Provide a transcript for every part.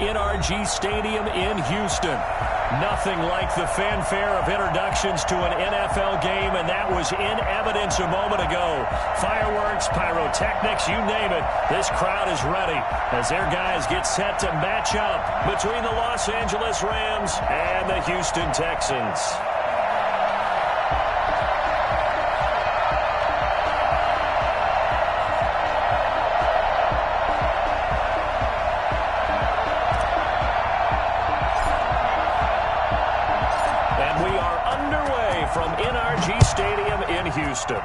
NRG Stadium in Houston. Nothing like the fanfare of introductions to an NFL game, and that was in evidence a moment ago. Fireworks, pyrotechnics, you name it. This crowd is ready as their guys get set to match up between the Los Angeles Rams and the Houston Texans. From NRG Stadium in Houston.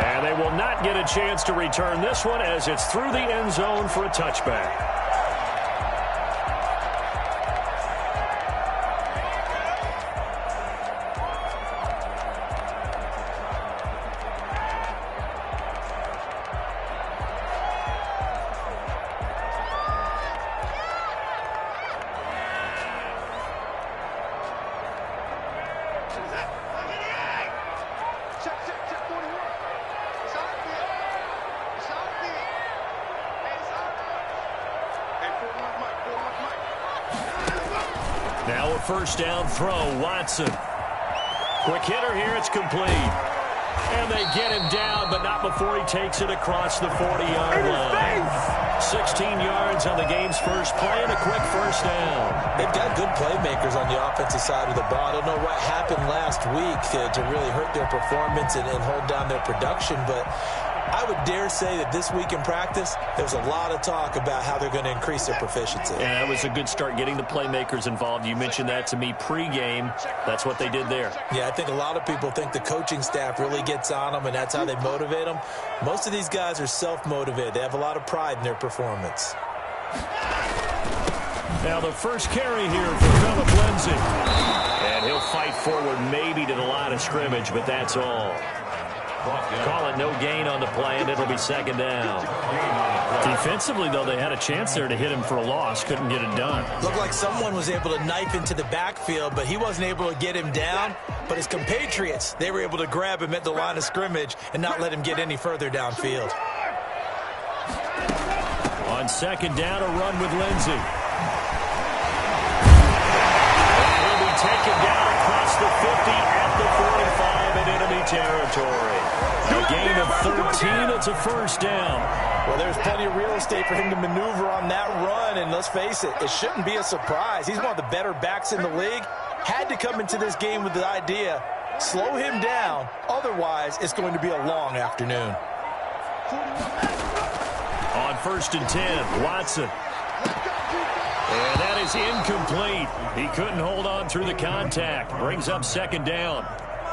And they will not get a chance to return this one as it's through the end zone for a touchback. Now a first down throw, Watson. Quick hitter here, it's complete. And they get him down, but not before he takes it across the 40-yard line. 16 yards on the game's first play and a quick first down. They've got good playmakers on the offensive side of the ball. I don't know what happened last week to really hurt their performance and hold down their production, but I would dare say that this week in practice, there's a lot of talk about how they're going to increase their proficiency. Yeah, that was a good start, getting the playmakers involved. You mentioned that to me pregame. That's what they did there. Yeah, I think a lot of people think the coaching staff really gets on them, and that's how they motivate them. Most of these guys are self-motivated. They have a lot of pride in their performance. Now the first carry here for Phillip Lindsay. And he'll fight forward maybe to the line of scrimmage, but that's all. Call it no gain on the play, and it'll be second down. Defensively, though, they had a chance there to hit him for a loss. Couldn't get it done. Looked like someone was able to knife into the backfield, but he wasn't able to get him down. But his compatriots, they were able to grab him at the line of scrimmage and not let him get any further downfield. On second down, a run with Lindsay. He'll be taken down across the 50 at the 45 in enemy territory. A gain of 13, it's a first down. Well, there's plenty of real estate for him to maneuver on that run, and let's face it, it shouldn't be a surprise. He's one of the better backs in the league. Had to come into this game with the idea, slow him down, otherwise it's going to be a long afternoon. On first and 10, Watson. And that is incomplete. He couldn't hold on through the contact. Brings up second down.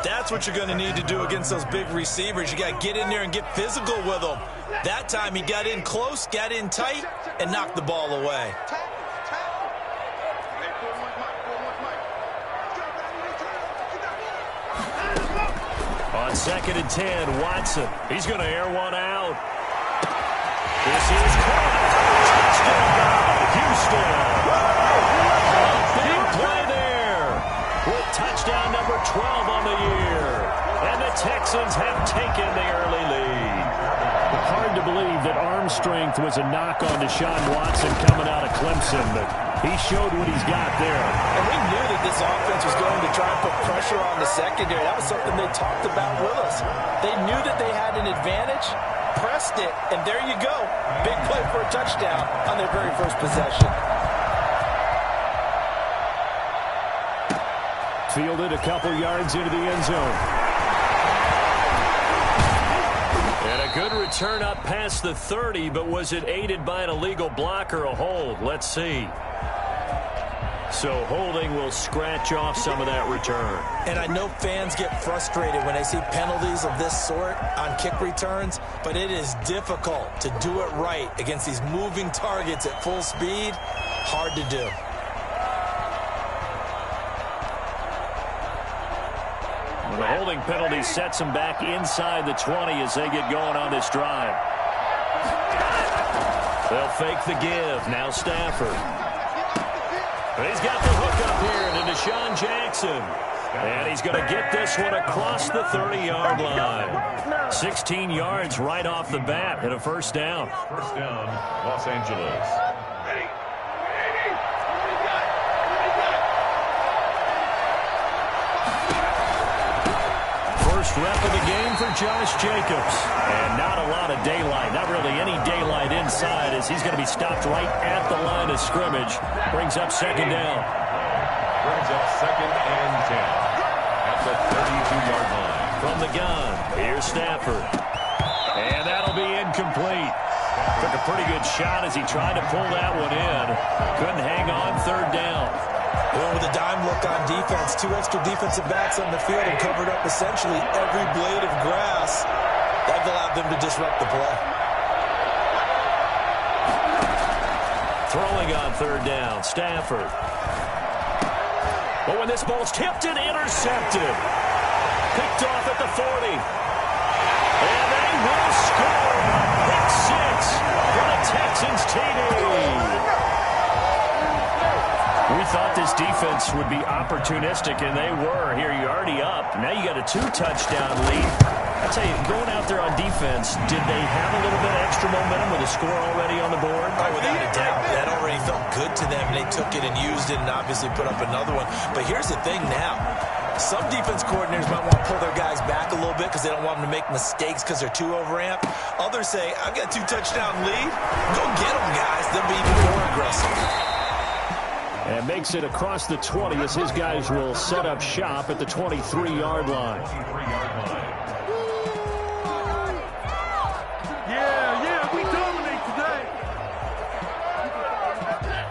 That's what you're going to need to do against those big receivers. You got to get in there and get physical with them. That time he got in close, got in tight, and knocked the ball away. On second and 10, Watson. He's going to air one out. This is caught. Touchdown, Houston. Big play there with touchdown number 12 on the year. And the Texans have taken the early lead. Hard to believe that arm strength was a knock on Deshaun Watson coming out of Clemson, but he showed what he's got there. And we knew that this offense was going to try and put pressure on the secondary. That was something they talked about with us. They knew that they had an advantage, pressed it, and there you go. Big play for a touchdown on their very first possession. Fielded a couple yards into the end zone. And a good return up past the 30, but was it aided by an illegal block or a hold? Let's see. So holding will scratch off some of that return. And I know fans get frustrated when they see penalties of this sort on kick returns, but it is difficult to do it right against these moving targets at full speed. Hard to do. The holding penalty sets them back inside the 20 as they get going on this drive. They'll fake the give. Now Stafford. He's got the hook up here to Deshaun Jackson. And he's going to get this one across the 30-yard line. 16 yards right off the bat and a first down. First down, Los Angeles. First rep of the game for Josh Jacobs. And not a lot of daylight, not really any daylight inside, as he's going to be stopped right at the line of scrimmage. Brings up second down. Brings up second and 10 at the 32-yard line. From the gun, here's Stafford. And that'll be incomplete. Took a pretty good shot as he tried to pull that one in. Couldn't hang on, third down. Well, with a dime look on defense, 2 extra defensive backs on the field and covered up essentially every blade of grass. That allowed them to disrupt the play. Throwing on third down, Stafford. But when this ball's tipped and intercepted. Picked off at the 40. And they will score. Pick 6 for the Texans TD. We thought this defense would be opportunistic, and they were. Here, you're already up. Now you got a 2-touchdown lead. I tell you, going out there on defense, did they have a little bit of extra momentum with a score already on the board? Oh, without a doubt. That already felt good to them. They took it and used it and obviously put up another one. But here's the thing now. Some defense coordinators might want to pull their guys back a little bit because they don't want them to make mistakes because they're too overamped. Others say, I've got a 2-touchdown lead. Go get them, guys. They'll be even more aggressive. And makes it across the 20 as his guys will set up shop at the 23-yard line. Yeah, we dominate today.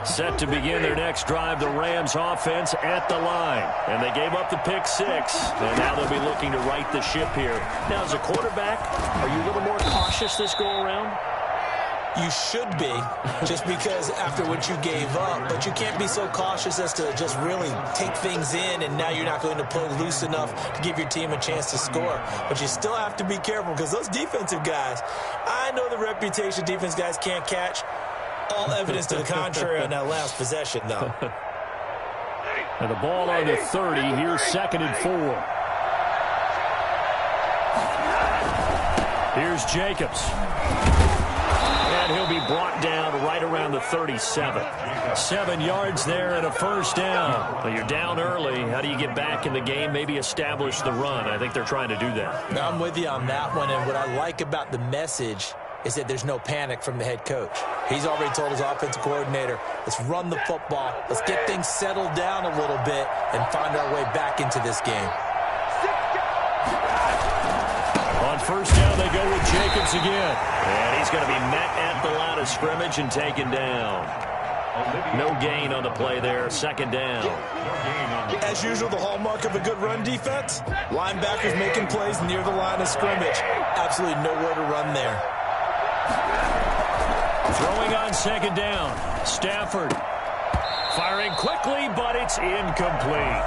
Set to begin their next drive, the Rams offense at the line. And they gave up the pick 6, and now they'll be looking to right the ship here. Now, as a quarterback, are you a little more cautious this go-around? You should be, just because after what you gave up, but you can't be so cautious as to just really take things in, and now you're not going to play loose enough to give your team a chance to score. But you still have to be careful because those defensive guys, I know the reputation defense guys can't catch. All evidence to the contrary on that last possession, though. And the ball on the 30, here's 2nd and 4. Here's Jacobs. And he'll be brought down right around the 37. 7 yards there and a first down. Well, you're down early. How do you get back in the game? Maybe establish the run. I think they're trying to do that. I'm with you on that one, and what I like about the message is that there's no panic from the head coach. He's already told his offensive coordinator, let's run the football, let's get things settled down a little bit and find our way back into this game. On first down, they go with Jacobs again. And he's going to be met at the line of scrimmage and taken down. No gain on the play there. 2nd down. As usual, the hallmark of a good run defense, linebackers making plays near the line of scrimmage. Absolutely nowhere to run there. Throwing on 2nd down. Stafford firing quickly, but it's incomplete.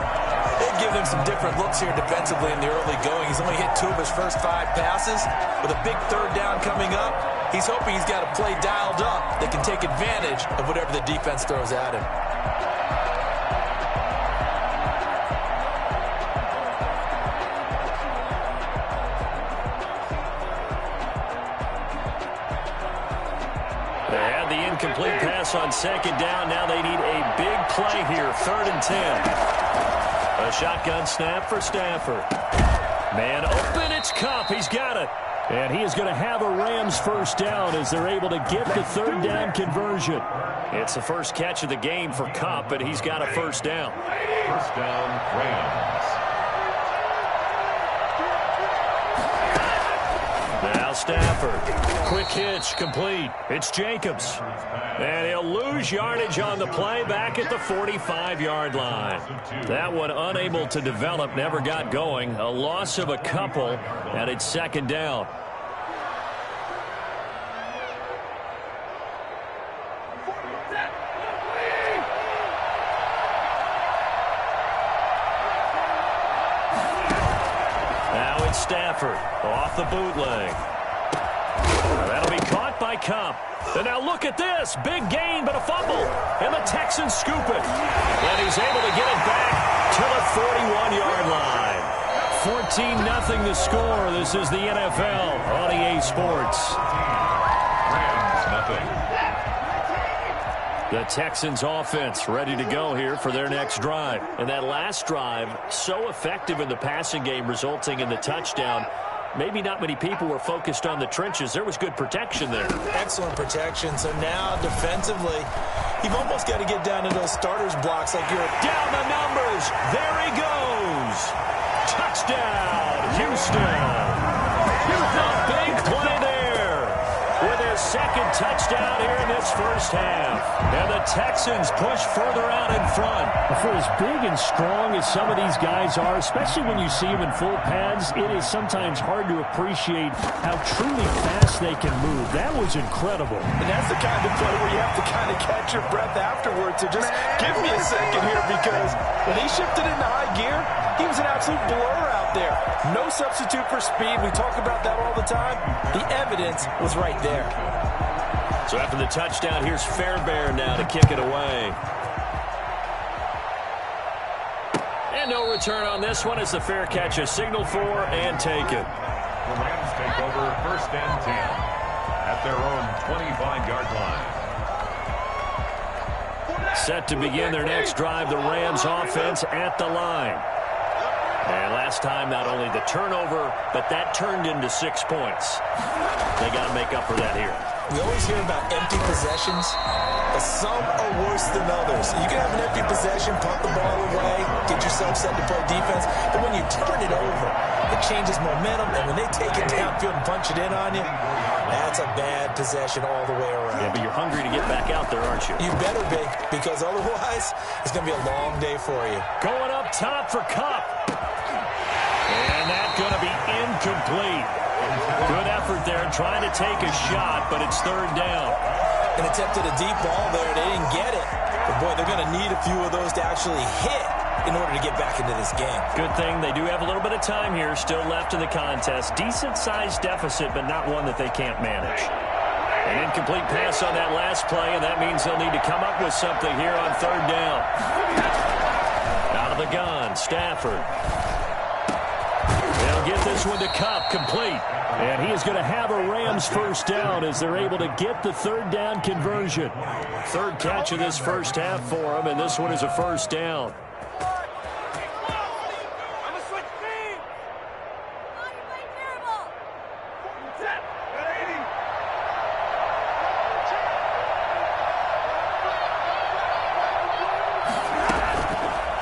They've given him some different looks here defensively in the early going. He's only hit 2 of his first 5 passes. With a big 3rd down coming up, he's hoping he's got a play dialed up that can take advantage of whatever the defense throws at him. They had the incomplete pass on 2nd down. Now they need a big play here. 3rd and 10. A shotgun snap for Stafford. Man open, it's Kupp. He's got it. And he is going to have a Rams first down as they're able to get the 3rd down conversion. It's the first catch of the game for Kupp, and he's got a first down. First down, Rams. Now Stafford. Quick hitch, complete. It's Jacobs. And he'll lose yardage on the play back at the 45-yard line. That one unable to develop, never got going. A loss of a couple, and it's 2nd down. Now it's Stafford off the bootleg. That'll be caught by Kupp. And now look at this. Big gain, but a fumble. And the Texans scoop it. And he's able to get it back to the 41-yard line. 14-0 the score. This is the NFL on EA Sports. Rams, nothing. The Texans offense ready to go here for their next drive. And that last drive, so effective in the passing game, resulting in the touchdown. Maybe not many people were focused on the trenches. There was good protection there. Excellent protection. So now, defensively, you've almost got to get down to those starters blocks like you're down the numbers. There he goes. Touchdown, Houston. A big play there with their second touchdown here in this first half. And the Texans push further out in front. For as big and strong as some of these guys are, especially when you see them in full pads, it is sometimes hard to appreciate how truly fast they can move. That was incredible. And that's the kind of play where you have to kind of catch your breath afterwards. So just give me a second here, because when he shifted into high gear, he was an absolute blur out there. No substitute for speed. We talk about that all the time. The evidence was right there. So after the touchdown, here's Fairbairn now to kick it away. And no return on this one as the fair catch is signaled for and taken. The Rams take over 1st and 10 at their own 25-yard line. Set to begin their next drive, the Rams offense at the line. And last time, not only the turnover, but that turned into 6 points. They got to make up for that here. We always hear about empty possessions, but some are worse than others. You can have an empty possession, punt the ball away, get yourself set to play defense, but when you turn it over, it changes momentum, and when they take it downfield and punch it in on you, that's a bad possession all the way around. Yeah, but you're hungry to get back out there, aren't you? You better be, because otherwise, it's going to be a long day for you. Going up top for Kupp. And that's going to be incomplete. Good effort there trying to take a shot, but it's 3rd down. An attempt at a deep ball there. They didn't get it. But, boy, they're going to need a few of those to actually hit in order to get back into this game. Good thing they do have a little bit of time here still left in the contest. Decent-sized deficit, but not one that they can't manage. An incomplete pass on that last play, and that means they'll need to come up with something here on 3rd down. Out of the gun, Stafford. They'll get this one to Kupp, complete. And he is going to have a Rams first down as they're able to get the 3rd down conversion. 3rd catch of this first half for him, and this one is a first down.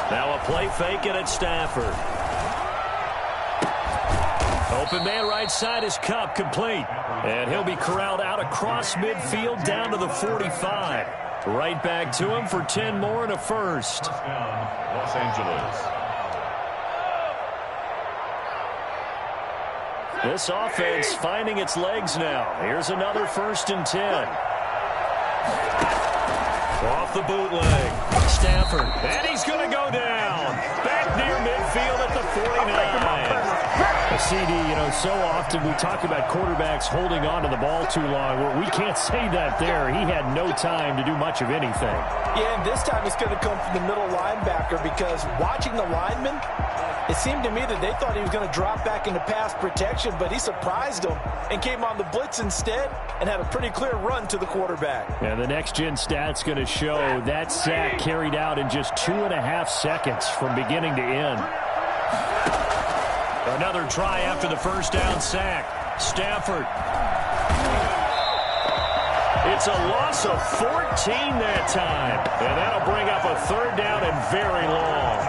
Now a play fake it at Stafford. Open man right side is Kupp, complete. And he'll be corralled out across midfield down to the 45. Right back to him for 10 more and a first. Los Angeles. This offense finding its legs now. Here's another 1st and 10. Off the bootleg. Stafford. And he's going to go down. Back near midfield at the 49. CD, you know, so often we talk about quarterbacks holding on to the ball too long. Well, we can't say that there. He had no time to do much of anything. Yeah, and this time it's going to come from the middle linebacker, because watching the lineman, it seemed to me that they thought he was going to drop back into pass protection, but he surprised them and came on the blitz instead and had a pretty clear run to the quarterback. And the next-gen stats going to show that sack carried out in just 2.5 seconds from beginning to end. Another try after the first down sack. Stafford. It's a loss of 14 that time. And that'll bring up a 3rd down and very long.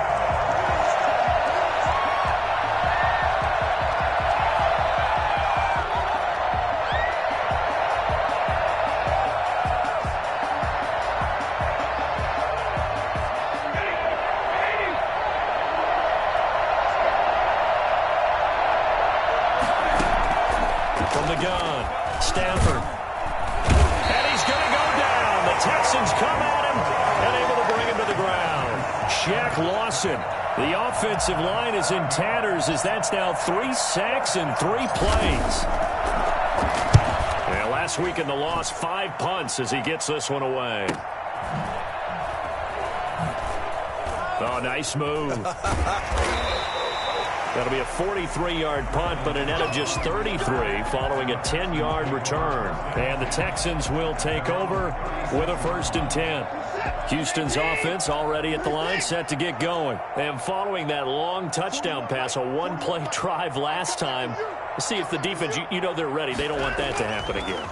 From the gun, Stafford. And he's going to go down. The Texans come at him and able to bring him to the ground. Shaq Lawson. The offensive line is in tatters as that's now 3 sacks in 3 plays. Yeah, last week in the loss, 5 punts as he gets this one away. Oh, nice move. That'll be a 43-yard punt, but a net of just 33 following a 10-yard return. And the Texans will take over with a 1st and 10. Houston's offense already at the line, set to get going. And following that long touchdown pass, a one-play drive last time, see if the defense, you know they're ready. They don't want that to happen again.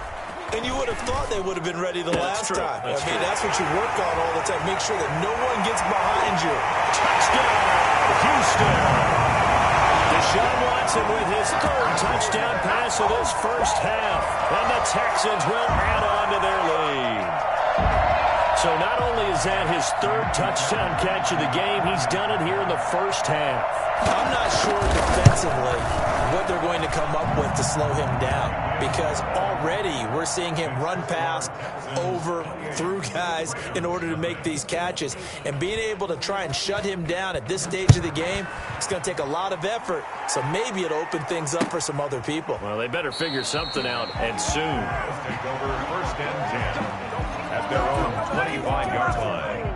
And you would have thought they would have been ready the last time. That's true. That's what you work on all the time. Make sure that no one gets behind you. Touchdown, Houston. Deshaun Watson with his 3rd touchdown pass of this first half. And the Texans will add on to their lead. So not only is that his 3rd touchdown catch of the game, he's done it here in the first half. I'm not sure defensively what they're going to come up with to slow him down, because already we're seeing him run past, over, through guys in order to make these catches. And being able to try and shut him down at this stage of the game, it's going to take a lot of effort. So maybe it'll open things up for some other people. Well, they better figure something out, and soon. Take over 1st and 10 at their own 25-yard line.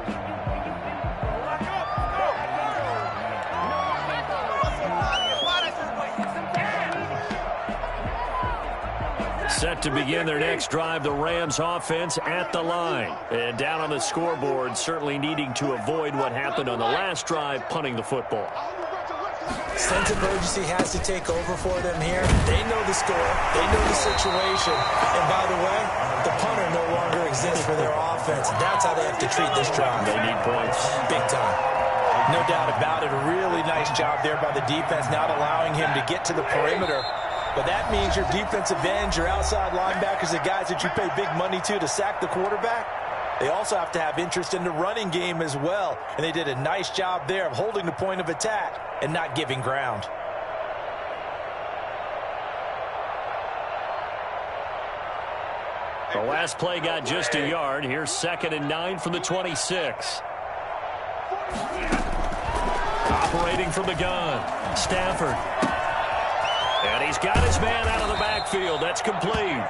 Set to begin their next drive, the Rams offense at the line. And down on the scoreboard, certainly needing to avoid what happened on the last drive, punting the football. Sense of urgency has to take over for them here. They know the score. They know the situation. And by the way, the punter no longer exists for their offense. That's how they have to treat this drive. They need points. Big time. No doubt about it. A really nice job there by the defense, not allowing him to get to the perimeter. But that means your defensive ends, your outside linebackers, the guys that you pay big money to sack the quarterback, they also have to have interest in the running game as well. And they did a nice job there of holding the point of attack and not giving ground. The last play got just a yard. Here's 2nd and 9 from the 26. Operating from the gun, Stafford. And he's got his man out of the backfield. That's complete.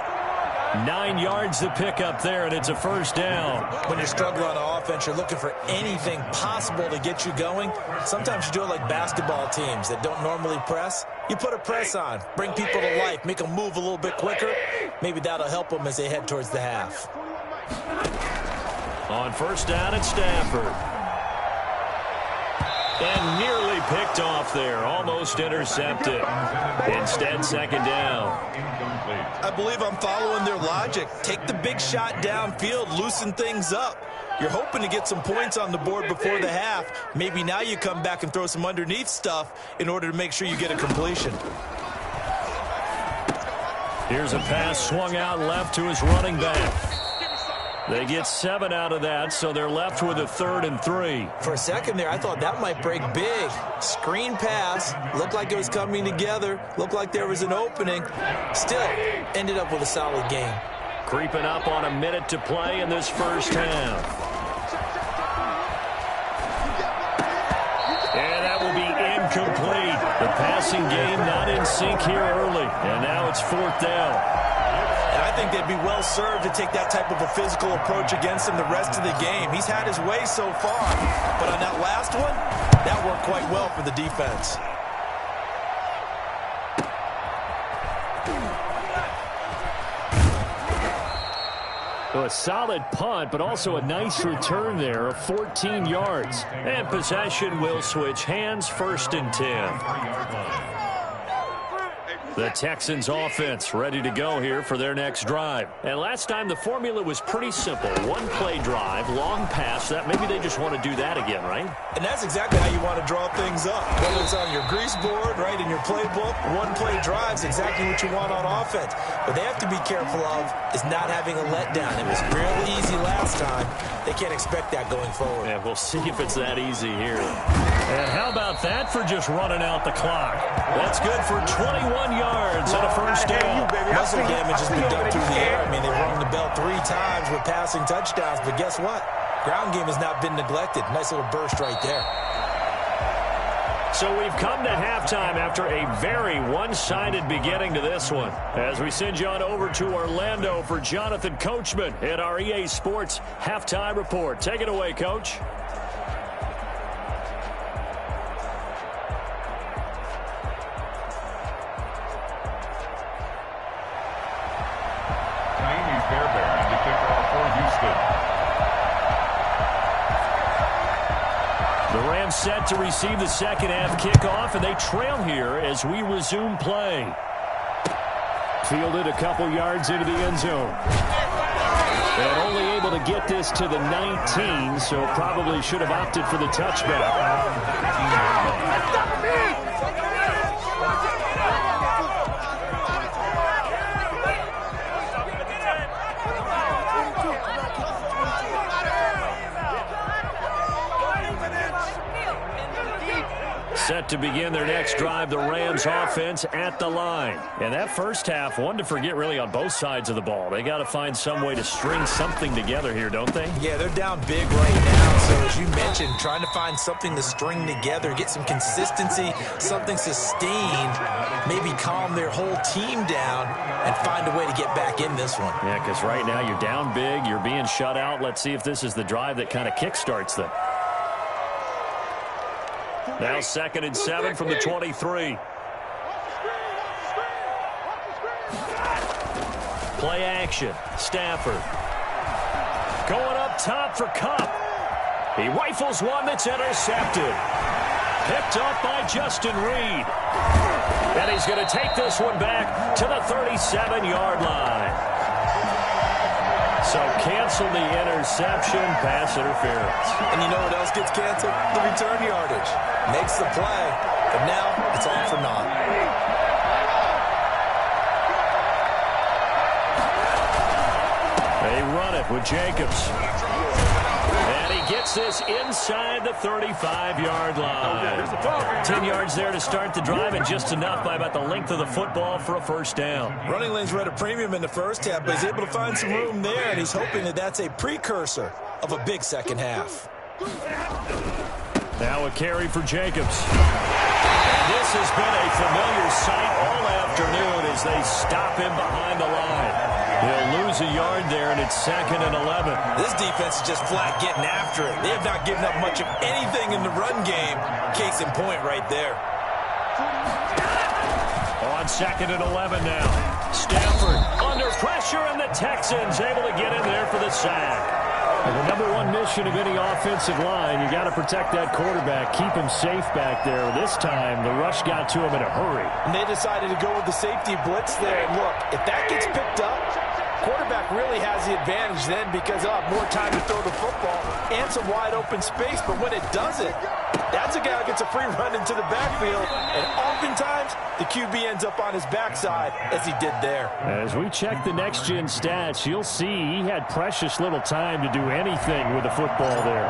9 yards to pick up there, and it's a 1st down. When you're struggling on offense, you're looking for anything possible to get you going. Sometimes you do it like basketball teams that don't normally press. You put a press on, bring people to life, make them move a little bit quicker. Maybe that'll help them as they head towards the half. On 1st down, it's Stafford. And nearly picked off there. Almost intercepted. Instead, 2nd down. I believe I'm following their logic. Take the big shot downfield, loosen things up. You're hoping to get some points on the board before the half. Maybe now you come back and throw some underneath stuff in order to make sure you get a completion. Here's a pass swung out left to his running back. They get 7 out of that, so they're left with a 3rd and 3. For a second there, I thought that might break big. Screen pass. Looked like it was coming together. Looked like there was an opening. Still, ended up with a solid game. Creeping up on a minute to play in this first half. And that will be incomplete. The passing game not in sync here early. And now it's 4th down. And I think they'd be well served to take that type of a physical approach against him the rest of the game. He's had his way so far. But on that last one, that worked quite well for the defense. So a solid punt, but also a nice return there of 14 yards. And possession will switch hands, 1st and 10. The Texans offense ready to go here for their next drive. And last time the formula was pretty simple. One play drive, long pass. That maybe they just want to do that again, right? And that's exactly how you want to draw things up. Whether it's on your grease board, right, in your playbook, one play drive is exactly what you want on offense. What they have to be careful of is not having a letdown. It was real easy last time. They can't expect that going forward. Yeah, we'll see if it's that easy here. And how about that for just running out the clock? That's good for 21 yards and a 1st down. Muscle damage has been done through the air. I mean, they've rung the bell 3 times with passing touchdowns, but guess what? Ground game has not been neglected. Nice little burst right there. So we've come to halftime after a very one-sided beginning to this one. As we send you on over to Orlando for Jonathan Coachman at our EA Sports Halftime Report. Take it away, Coach. Rams set to receive the second half kickoff, and they trail here as we resume play. Fielded a couple yards into the end zone. And only able to get this to the 19, so probably should have opted for the touchback. Set to begin their next drive, the Rams offense at the line. And that first half, one to forget really on both sides of the ball. They got to find some way to string something together here, don't they? Yeah, they're down big right now. So as you mentioned, trying to find something to string together, get some consistency, something sustained, maybe calm their whole team down and find a way to get back in this one. Yeah, because right now you're down big, you're being shut out. Let's see if this is the drive that kind of kickstarts them. Now 2nd and 7 from the 23. Play action. Stafford. Going up top for Kupp. He rifles one that's intercepted. Picked up by Justin Reed. And he's going to take this one back to the 37-yard line. So cancel the interception, pass interference. And you know what else gets canceled? The return yardage. Makes the play, but now it's all for naught. They run it with Jacobs. And he gets this inside the 35-yard line. 10 yards there to start the drive, and just enough by about the length of the football for a first down. Running lanes were at a premium in the first half, but he's able to find some room there, and he's hoping that that's a precursor of a big second half. Now a carry for Jacobs. And this has been a familiar sight all afternoon as they stop him behind the line. He'll lose a yard there, and it's 2nd and 11. This defense is just flat getting after it. They have not given up much of anything in the run game. Case in point right there. On 2nd and 11 now. Stafford under pressure, and the Texans able to get in there for the sack. And the number one mission of any offensive line, you got to protect that quarterback, keep him safe back there. This time, the rush got to him in a hurry. And they decided to go with the safety blitz there. And look, if that gets picked up, quarterback really has the advantage then because he'll have more time to throw the football and some wide open space. But when it doesn't, that's a guy who gets a free run into the backfield. And oftentimes, the QB ends up on his backside as he did there. As we check the next-gen stats, you'll see he had precious little time to do anything with the football there.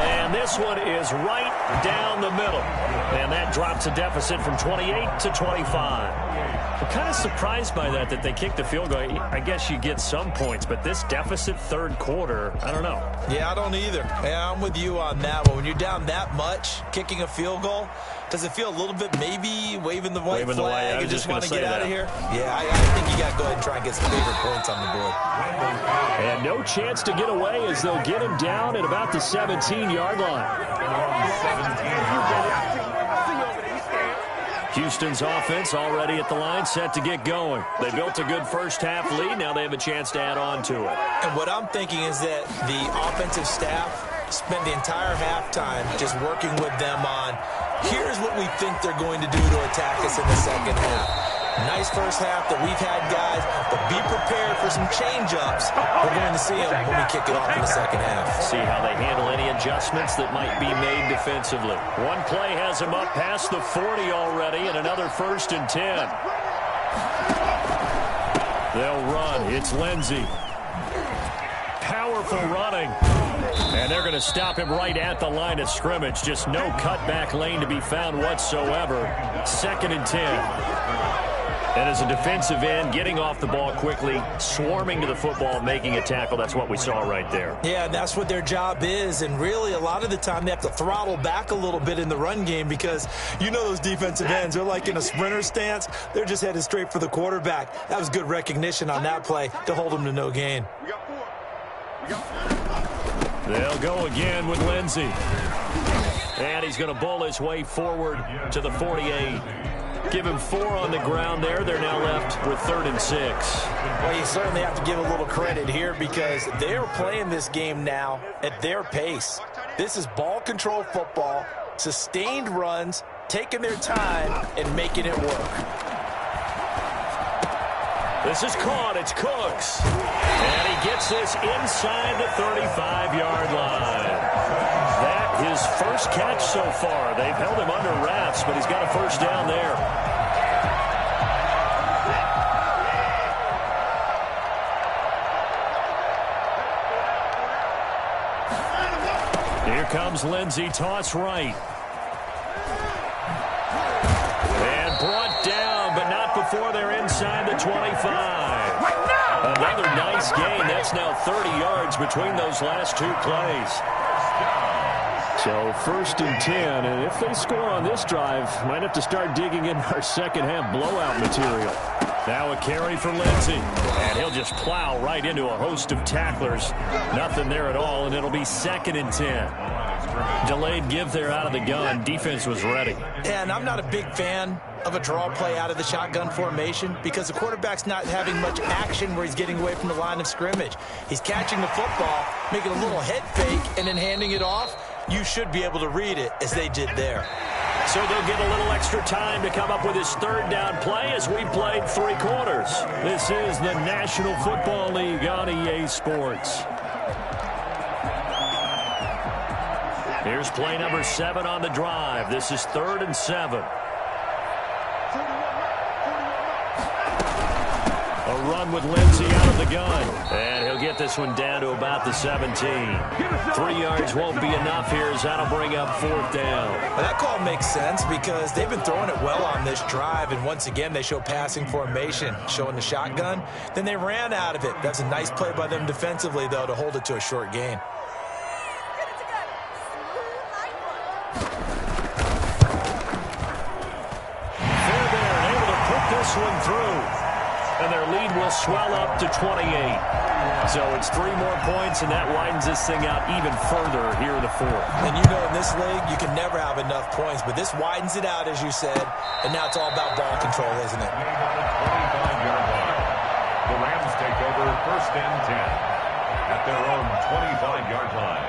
And this one is right down the middle. And that drops a deficit from 28 to 25. I'm kind of surprised by that they kicked the field goal. I guess you get some points, but this deficit third quarter, I don't know. Yeah, I don't either. Yeah, I'm with you on that one. When you're down that much, kicking a field goal, does it feel a little bit maybe waving the white flag and just want to get out of here? Yeah, I think you got to go ahead and try and get some favorite points on the board. And no chance to get away as they'll get him down at about the 17-yard line. Houston's offense already at the line, set to get going. They built a good first-half lead. Now they have a chance to add on to it. And what I'm thinking is that the offensive staff spend the entire halftime just working with them on, here's what we think they're going to do to attack us in the second half. Nice first half that we've had, guys, but be prepared for some change-ups. We're going to see them when we kick it off in the second half. See how they handle any adjustments that might be made defensively. One play has them up past the 40 already, and another 1st and 10. They'll run. It's Lindsey. Powerful running. And they're going to stop him right at the line of scrimmage. Just no cutback lane to be found whatsoever. 2nd and 10. And as a defensive end, getting off the ball quickly, swarming to the football, making a tackle, that's what we saw right there. Yeah, that's what their job is. And really, a lot of the time, they have to throttle back a little bit in the run game because you know those defensive ends, they're like in a sprinter stance. They're just headed straight for the quarterback. That was good recognition on that play to hold them to no gain. They'll go again with Lindsey. And he's going to bowl his way forward to the 48. Give him 4 on the ground there. They're now left with 3rd and 6. Well, you certainly have to give a little credit here because they're playing this game now at their pace. This is ball control football, sustained runs, taking their time and making it work. This is caught. It's Cooks. And he gets this inside the 35-yard line. That his first catch so far. They've held him under wraps, but he's got a first down there. Here comes Lindsey, toss right. And brought down, but not before they're inside the 25. Another nice gain. That's now 30 yards between those last 2 plays. So 1st and 10, and if they score on this drive, might have to start digging in our second half blowout material. Now a carry for Lindsey, and he'll just plow right into a host of tacklers. Nothing there at all, and it'll be 2nd and 10. Delayed give there out of the gun. Defense was ready. And I'm not a big fan of a draw play out of the shotgun formation because the quarterback's not having much action where he's getting away from the line of scrimmage. He's catching the football, making a little head fake, and then handing it off. You should be able to read it as they did there. So they'll get a little extra time to come up with his 3rd down play as we played 3 quarters. This is the National Football League on EA Sports. Here's play number 7 on the drive. This is 3rd and 7. A run with Lindsey out of the gun. And he'll get this one down to about the 17. 3 yards won't be enough here as that'll bring up 4th down. Well, that call makes sense because they've been throwing it well on this drive, and once again they show passing formation, showing the shotgun. Then they ran out of it. That's a nice play by them defensively, though, to hold it to a short gain. They're there and able to put this one through. And their lead will swell up to 28. So it's 3 more points, and that widens this thing out even further here in the 4th. And you know in this league, you can never have enough points, but this widens it out, as you said, and now it's all about ball control, isn't it? 25-yard line. The Rams take over 1st and 10 at their own 25-yard line.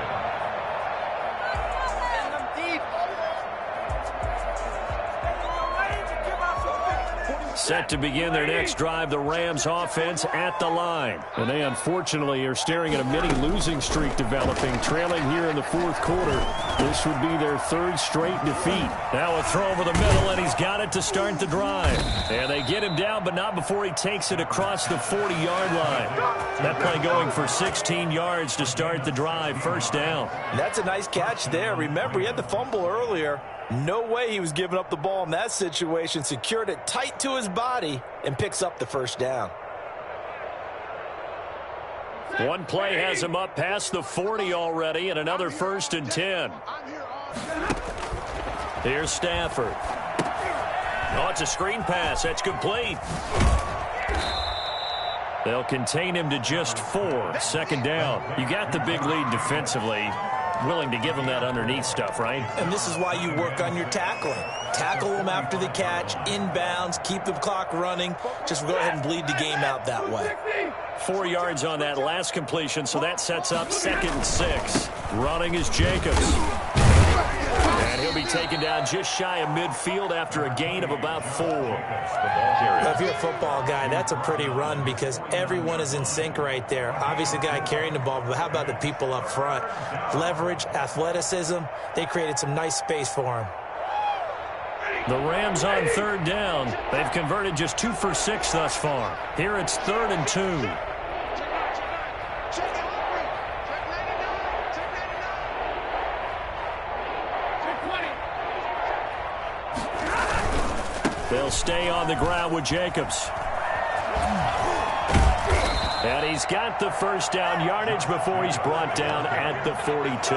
Set to begin their next drive, the Rams offense at the line. And they unfortunately are staring at a mini losing streak developing, trailing here in the 4th quarter. This would be their 3rd straight defeat. Now a throw over the middle, and he's got it to start the drive. And they get him down, but not before he takes it across the 40-yard line. That play going for 16 yards to start the drive, 1st down. That's a nice catch there. Remember, he had the fumble earlier. No way he was giving up the ball in that situation. Secured it tight to his body and picks up the 1st down. One play has him up past the 40 already, and another 1st and 10. Here's Stafford. Oh, it's a screen pass. That's complete. They'll contain him to just 4. 2nd down. You got the big lead defensively. Willing to give him that underneath stuff, right? And this is why you work on your tackling. Tackle them after the catch, inbounds, keep the clock running. Just go ahead and bleed the game out that way. 4 yards on that last completion, so that sets up 2nd and 6. Running is Jacobs. And he'll be taken down just shy of midfield after a gain of about 4. If you're a football guy, that's a pretty run because everyone is in sync right there. Obviously, the guy carrying the ball, but how about the people up front? Leverage, athleticism, they created some nice space for him. The Rams on 3rd down. They've converted just 2 for 6 thus far. Here it's 3rd and 2. They'll stay on the ground with Jacobs. And he's got the 1st down yardage before he's brought down at the 42.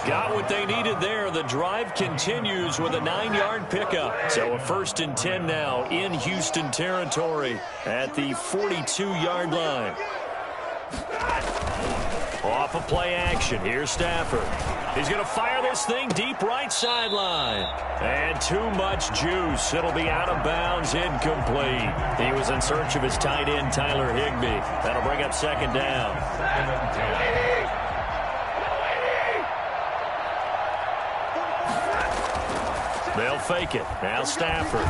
Got what they needed there. The drive continues with a 9-yard pickup. So a 1st and 10 now in Houston territory at the 42-yard line. Off of play action, here's Stafford. He's going to fire this thing deep right sideline. And too much juice. It'll be out of bounds, incomplete. He was in search of his tight end, Tyler Higbee. That'll bring up second down. Second and 10. They'll fake it. Now Stafford.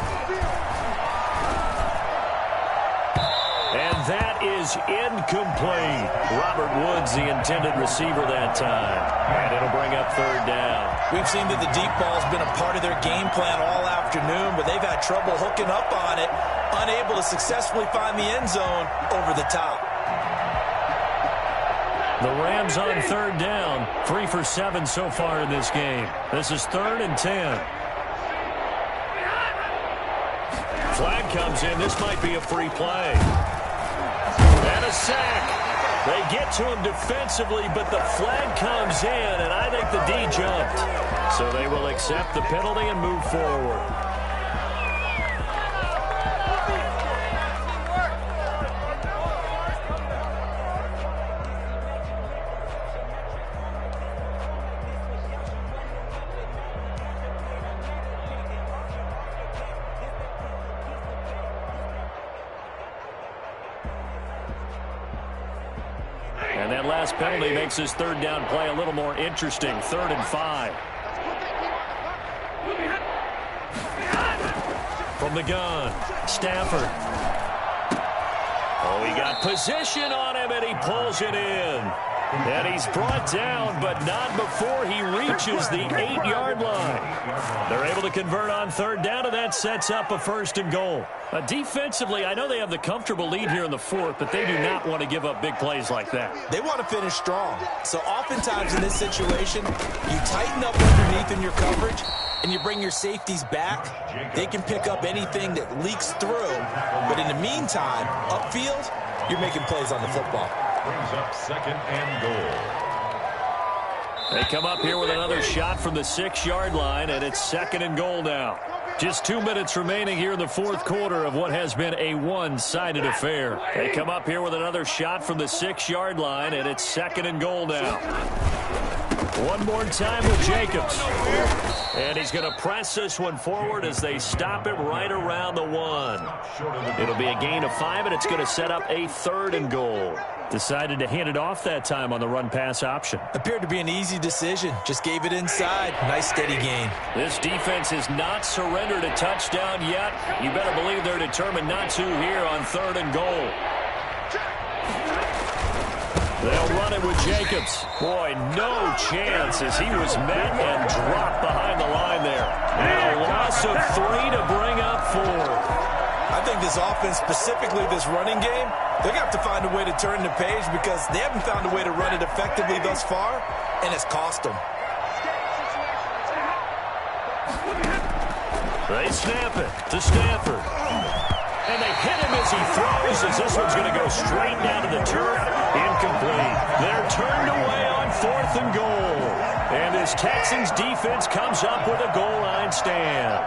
And that is incomplete. Robert Woods, the intended receiver that time. And it'll bring up third down. We've seen that the deep ball's been a part of their game plan all afternoon, but they've had trouble hooking up on it, unable to successfully find the end zone over the top. The Rams on third down, 3 for 7 so far in this game. This is 3rd and 10. Flag comes in. This might be a free play. And a sack. They get to him defensively, but the flag comes in, and I think the D jumped. So they will accept the penalty and move forward. And that last penalty makes his third down play a little more interesting. 3rd and 5. From the gun, Stafford. Oh, he got position on him, and he pulls it in. And he's brought down, but not before he reaches the 8-yard line. They're able to convert on third down, and that sets up a 1st and goal. Defensively, I know they have the comfortable lead here in the 4th, but they do not want to give up big plays like that. They want to finish strong. So oftentimes in this situation, you tighten up underneath in your coverage, and you bring your safeties back. They can pick up anything that leaks through. But in the meantime, upfield, you're making plays on the football. Brings up 2nd and goal. They come up here with another shot from the 6-yard line, and it's 2nd and goal now. Just 2 minutes remaining here in the 4th quarter of what has been a one-sided affair. They come up here with another shot from the 6-yard line, and it's 2nd and goal now. One more time with Jacobs. And he's going to press this one forward as they stop it right around the 1. It'll be a gain of 5, and it's going to set up a 3rd and goal. Decided to hand it off that time on the run-pass option. Appeared to be an easy decision. Just gave it inside. Nice steady gain. This defense has not surrendered a touchdown yet. You better believe they're determined not to here on 3rd and goal. They'll run it with Jacobs. Boy, no chance as he was met and dropped behind the line there. And a loss of 3 to bring up 4. I think this offense, specifically this running game, they're going to have to find a way to turn the page because they haven't found a way to run it effectively thus far, and it's cost them. They snap it to Stafford. And they hit him as he throws, as this one's going to go straight down to the turf. Incomplete. They're turned away on 4th and goal. And this Texans defense comes up with a goal line stand.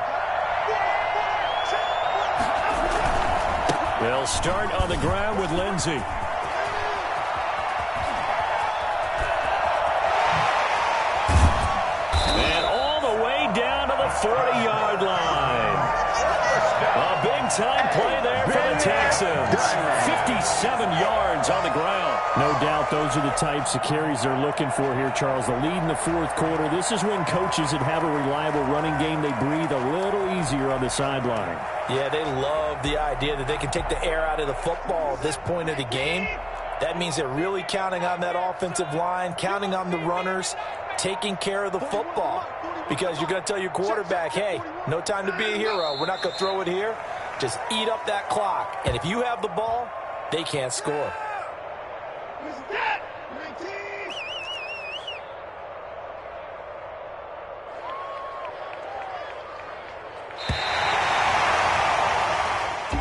They'll start on the ground with Lindsey. And all the way down to the 40-yard line. A big-time play there for the Texans. 57 yards on the ground. No doubt those are the types of carries they're looking for here, Charles. The lead in the 4th quarter. This is when coaches that have a reliable running game, they breathe a little easier on the sideline. Yeah, they love the idea that they can take the air out of the football at this point of the game. That means they're really counting on that offensive line, counting on the runners, taking care of the football. Because you're going to tell your quarterback, hey, no time to be a hero. We're not going to throw it here. Just eat up that clock. And if you have the ball, they can't score.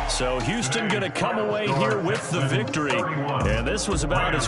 So Houston going to come away here with the victory. And this was about as